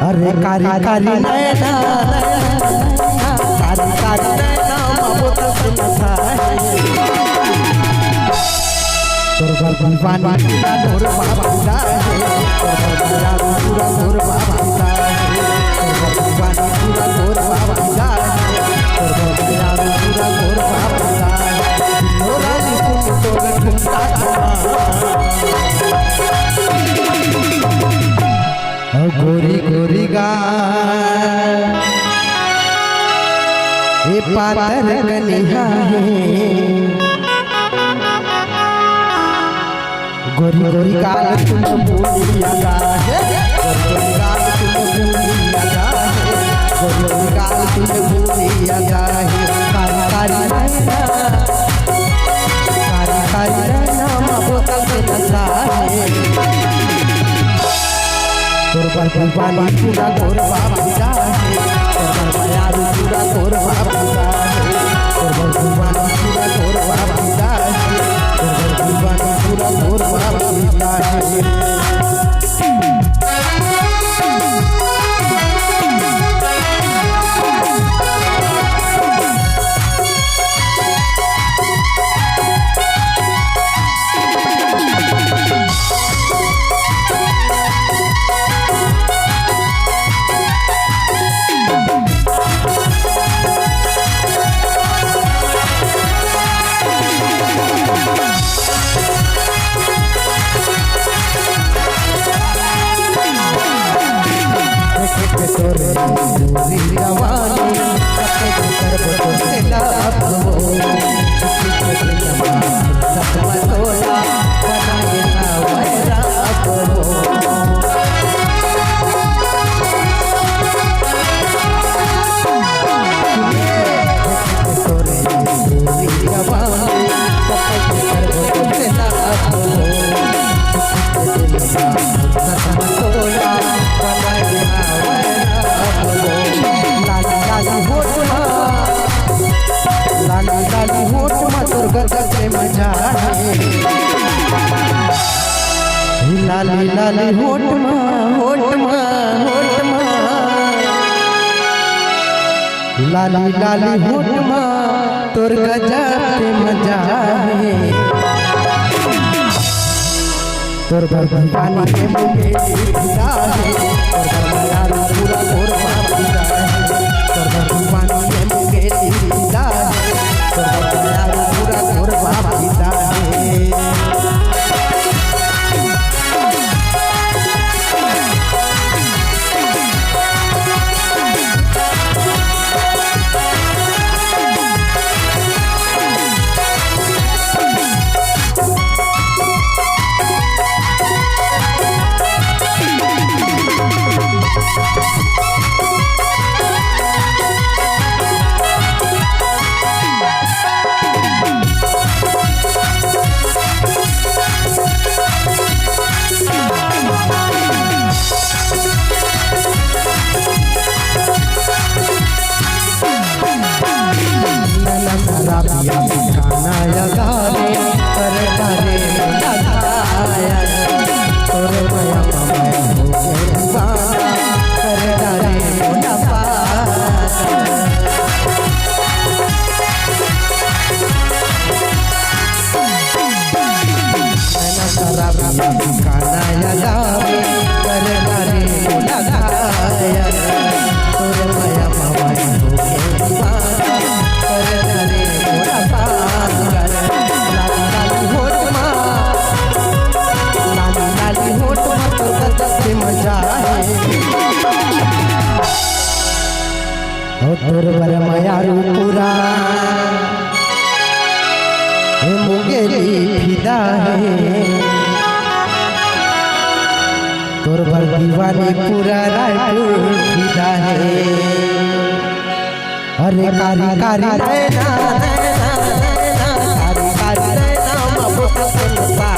अरे कारी कारी नैना कारी कारी नैना मबूत सुनता है तोर दीवानी पूरा नूर बाबा है तोर दया पूरा नूर बाबा है तोर दीवानी पूरा नूर बाबा है तोर दया पूरा नूर बाबा है नूरा दी तोर घुमता गोरी गोरी गाय ये पातर कन्हैया है गोरी गोरी गाल तुम बोलिया है गोरी गाल तुम बोलिया है गोरी गाल तुम बोलिया है कारी कारी नैना मबूत सुनता है तोर दीवानी पूरा गोर बाबा है तोर दयालु पूरा गोर बाबा है तोर दीवानी पूरा गोर बाबा है तोर दीवानी पूरा गोर बाबा है लाली लाली होठ लाली लाली होठ तोर गजब के मजा है तोर दीवानी के मुझे दिखा है तोर दयालु पूरा गोर बाबा है तोर दीवानी के मुझे दिखा है तोर दयालु पूरा गोर बाबा है गाना लगा रे कर करे लगाया तोर माया माया हो दीवाना कर करे मोटा गाना लगा रे कर करे लगाया तोर माया माया हो दीवाना कर करे मजा है तोर बर मायारू पूरा मुगेली फिदा है तोर बर दीवानी पूरा रायपुर फिदा है अरे कारी कारी नैना कारी कारी नैना मबूत सुनता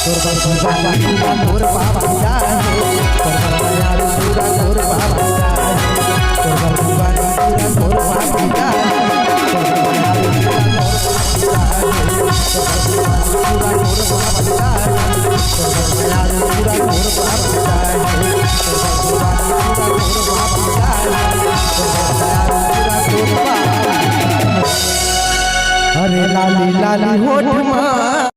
तोर दीवानी पूरा गोर बाबा है तोर दयालु पूरा गोर बाबा है तोर दीवानी पूरा गोर बाबा है तोर दयालु पूरा गोर बाबा है तोर दयालु पूरा गोर बाबा है। अरे लाली लाली होठ मा